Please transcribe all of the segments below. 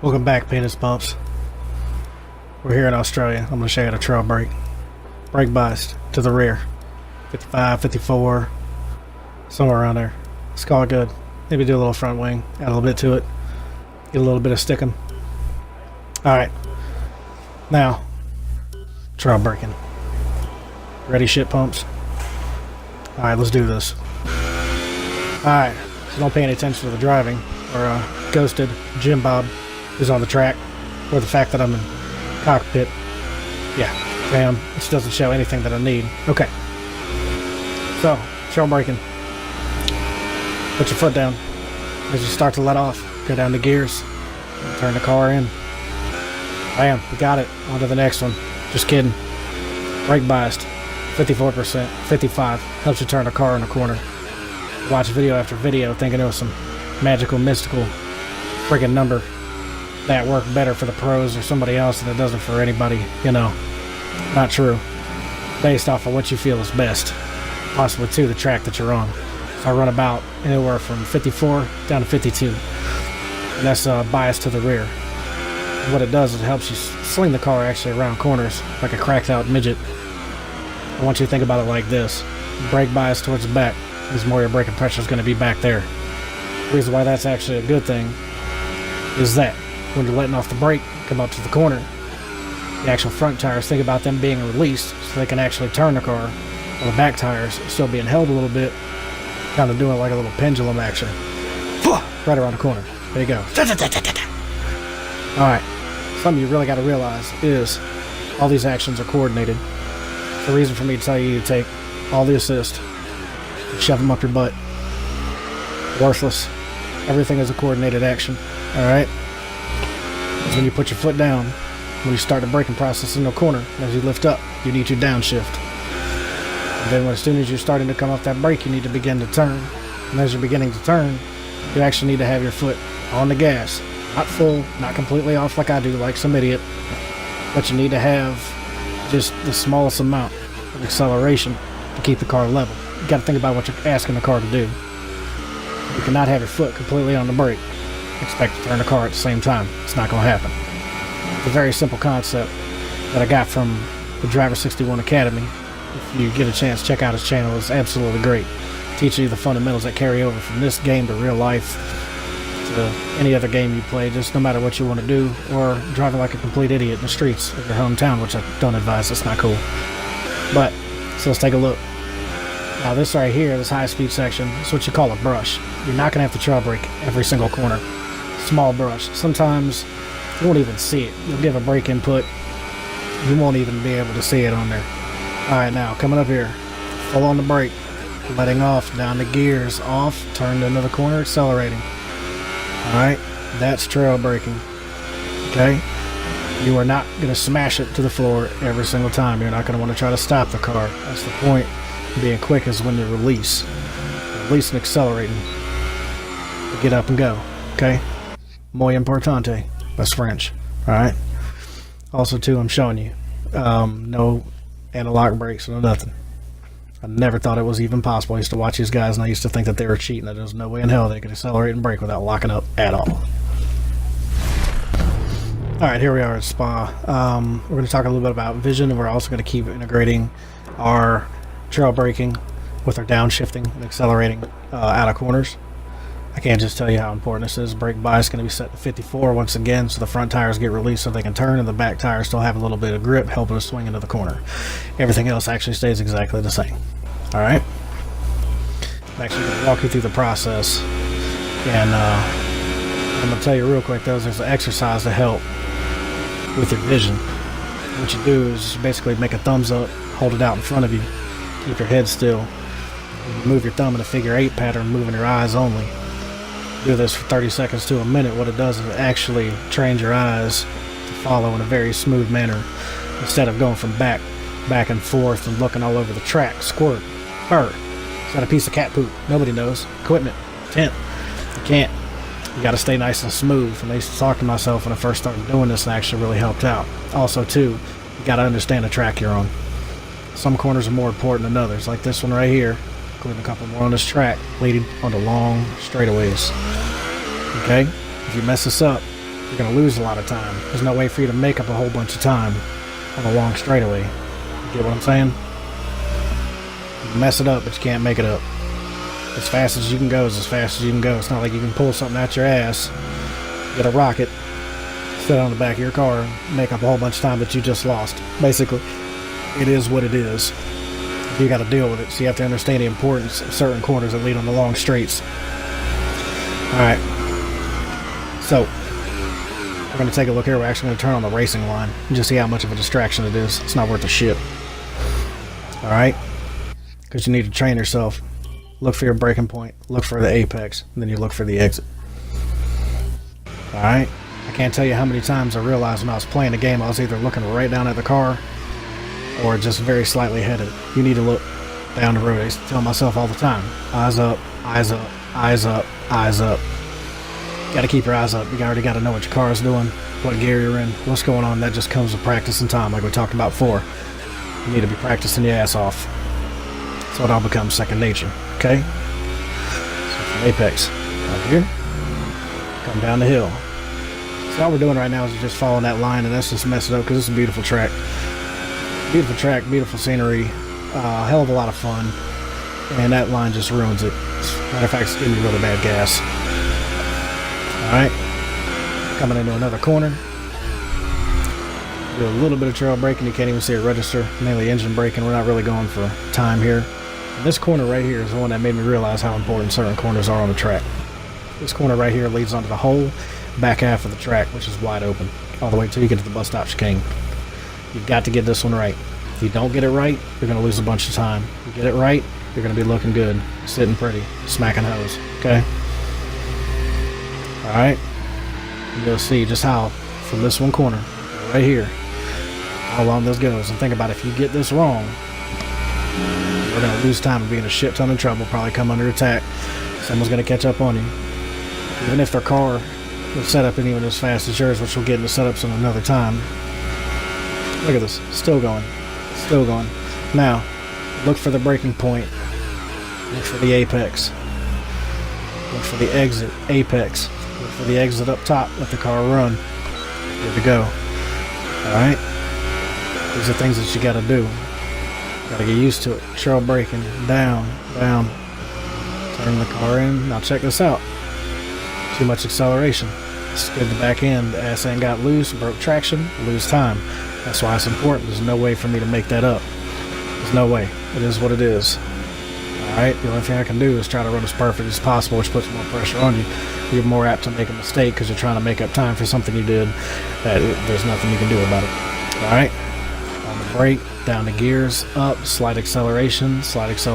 Welcome back, penis pumps. We're here in Australia. I'm going to show you how to trail brake. Brake biased to the rear. 55, 54, somewhere around there. Let's call it good. Maybe do a little front wing, add a little bit to it. Get a little bit of sticking. Alright. Now, trail braking. Ready, shit pumps? Alright, let's do this. Alright, so don't pay any attention to the driving or ghosted Jim Bob who's on the track, or the fact that I'm in cockpit. Yeah, damn, which doesn't show anything that I need. Okay. So, trail braking. Put your foot down. As you start to let off, go down the gears. Turn the car in. Bam, you got it. On to the next one. Just kidding. Brake biased. 54%, 55. Helps you turn the car in the corner. Watch video after video thinking it was some magical, mystical friggin' number that worked better for the pros or somebody else than it doesn't for anybody, you know. Not true. Based off of what you feel is best. Possibly to the track that you're on. So I run about anywhere from 54 down to 52. And that's biased to the rear. And what it does is it helps you sling the car actually around corners like a cracked out midget. I want you to think about it like this. Brake bias towards the back is more your braking pressure is going to be back there. The reason why that's actually a good thing is that when you're letting off the brake, come up to the corner, the actual front tires, think about them being released so they can actually turn the car, while the back tires still being held a little bit, kind of doing like a little pendulum action. Right around the corner. There you go. Alright, something you really got to realize is all these actions are coordinated. The reason for me to tell you to take all the assist and shove them up your butt. Worthless. Everything is a coordinated action. Alright? When you put your foot down, when you start the braking process in the corner, as you lift up, you need your downshift. And then as soon as you're starting to come off that brake, you need to begin to turn. And as you're beginning to turn, you actually need to have your foot on the gas. Not full, not completely off like I do, like some idiot. But you need to have just the smallest amount of acceleration to keep the car level. You got to think about what you're asking the car to do. You cannot have your foot completely on the brake. Expect to turn the car at the same time. It's not going to happen. It's a very simple concept that I got from the Driver 61 Academy. If you get a chance, check out his channel. It's absolutely great. Teaching you the fundamentals that carry over from this game to real life to any other game you play, just no matter what you want to do, or driving like a complete idiot in the streets of your hometown, which I don't advise. It's not cool. But, so let's take a look. Now this right here, this high-speed section, is what you call a brush. You're not going to have to trail brake every single corner. Small brush. Sometimes you won't even see it. You'll give a brake input. You won't even be able to see it on there. Alright, now coming up here. Full on the brake. Letting off. Down the gears. Off. Turned into the corner. Accelerating. Alright. That's trail braking. Okay? You are not going to smash it to the floor every single time. You're not going to want to try to stop the car. That's the point. Being quick is when you release. Release and accelerating. Get up and go. Okay? Muy importante. That's French. Alright? Also, too, I'm showing you. No anti-lock brakes, no nothing. I never thought it was even possible. I used to watch these guys and I used to think that they were cheating, that there was no way in hell they could accelerate and brake without locking up at all. Alright, here we are at Spa. We're going to talk a little bit about vision, and we're also going to keep integrating our trail braking with our downshifting and accelerating out of corners. I can't just tell you how important this is. Brake bias is going to be set to 54 once again, so the front tires get released so they can turn, and the back tires still have a little bit of grip, helping us swing into the corner. Everything else actually stays exactly the same. Alright? I'm actually going to walk you through the process, and I'm going to tell you real quick, though, there's an exercise to help with your vision. What you do is basically make a thumbs up, hold it out in front of you, keep your head still, move your thumb in a figure 8 pattern, moving your eyes only. Do this for 30 seconds to a minute. What it does is it actually trains your eyes to follow in a very smooth manner instead of going from back and forth and looking all over the track. Squirt, bird, is that a piece of cat poop? Nobody knows. Equipment, tent. You can't. You got to stay nice and smooth. And I used to talk to myself when I first started doing this, and actually really helped out. Also, too, you got to understand the track you're on. Some corners are more important than others, like this one right here. Including a couple more on this track, leading onto long straightaways. Okay? If you mess this up, you're going to lose a lot of time. There's no way for you to make up a whole bunch of time on a long straightaway. You get what I'm saying? You mess it up, but you can't make it up. As fast as you can go is as fast as you can go. It's not like you can pull something out your ass, get a rocket, sit on the back of your car, and make up a whole bunch of time that you just lost. Basically, it is what it is. You got to deal with it, so you have to understand the importance of certain corners that lead on the long straights. Alright, so we're going to take a look here. We're actually going to turn on the racing line and just see how much of a distraction it is. It's not worth a shit. Alright, because you need to train yourself. Look for your breaking point, look for the apex, and then you look for the exit. Alright, I can't tell you how many times I realized when I was playing the game I was either looking right down at the car or just very slightly headed. You need to look down the road. I used to tell myself all the time, eyes up, eyes up, eyes up, eyes up. Got to keep your eyes up. You already got to know what your car is doing, what gear you're in, what's going on. That just comes with practice and time, like we talked about before. You need to be practicing your ass off, so it all becomes second nature. Okay? So from apex, right here, come down the hill. So all we're doing right now is just following that line, and that's just messing up because it's a beautiful track. Beautiful track, beautiful scenery, hell of a lot of fun, and that line just ruins it. Matter of fact, it's giving me really bad gas. Alright, coming into another corner. Do a little bit of trail braking, you can't even see it register. Mainly engine braking, we're not really going for time here. And this corner right here is the one that made me realize how important certain corners are on the track. This corner right here leads onto the whole back half of the track, which is wide open, all the way until you get to the bus stop chicane. You've got to get this one right. If you don't get it right, you're going to lose a bunch of time. You get it right, you're going to be looking good, sitting pretty, smacking hose, okay? Alright, you'll see just how, from this one corner, right here, how long this goes. And think about it, if you get this wrong, you're going to lose time and be in a shit ton of trouble, probably come under attack. Someone's going to catch up on you. Even if their car was set up even as fast as yours, which we'll get into setups in another time. Look at this, still going, still going. Now, look for the breaking point, look for the apex, look for the exit, apex, look for the exit up top, let the car run, good to go. Alright, these are things that you gotta do. Gotta get used to it. Trail braking, down, down, turn the car in. Now check this out, too much acceleration, skid the back end, the ass end got loose, broke traction, lose time. That's why it's important. There's no way for me to make that up. There's no way. It is what it is. Alright, the only thing I can do is try to run as perfect as possible, which puts more pressure on you. You're more apt to make a mistake because you're trying to make up time for something you did that there's nothing you can do about it. Alright, on the brake, down the gears, up, slight acceleration, apex,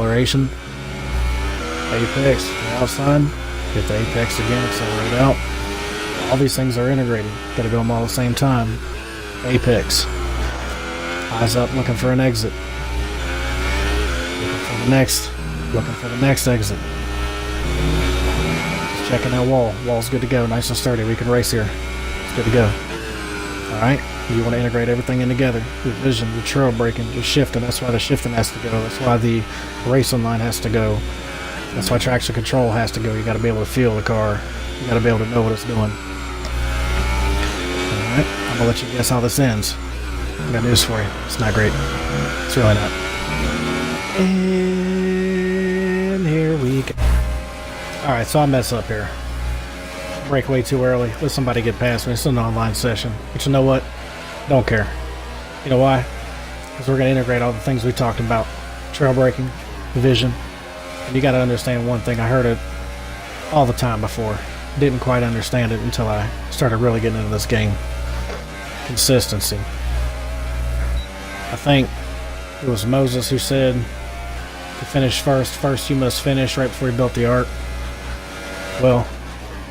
the outside, hit the apex again, accelerate out. All these things are integrated. Got to do them all at the same time. Apex, eyes up, looking for an exit, looking for the next exit. Just checking that wall's good to go, nice and sturdy. We can race here, it's good to go. Alright, you want to integrate everything in together, your vision, your trail braking, your shifting. That's why the shifting has to go, that's why the racing line has to go, that's why traction control has to go. You got to be able to feel the car, you got to be able to know what it's doing. Alright, I'm gonna let you guess how this ends. I got news for you. It's not great. It's really not. And here we go. Alright, so I mess up here. Brake way too early. Let somebody get past me. It's an online session. But you know what? Don't care. You know why? Because we're going to integrate all the things we talked about. Trail braking, vision. And you got to understand one thing. I heard it all the time before. Didn't quite understand it until I started really getting into this game. Consistency. I think it was Moses who said to finish first you must finish, right before he built the ark. Well,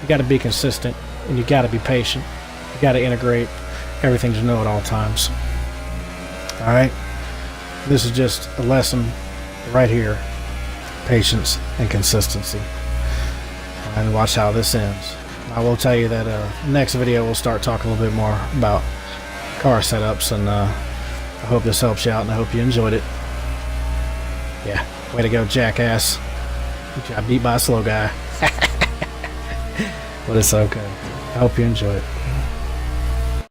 you got to be consistent and you got to be patient. You got to integrate everything you know at all times. Alright, this is just a lesson right here. Patience and consistency. And watch how this ends. I will tell you that next video we'll start talking a little bit more about car setups, and I hope this helps you out and I hope you enjoyed it. Yeah, way to go, jackass. You got beat by a slow guy. But it's okay. I hope you enjoy it.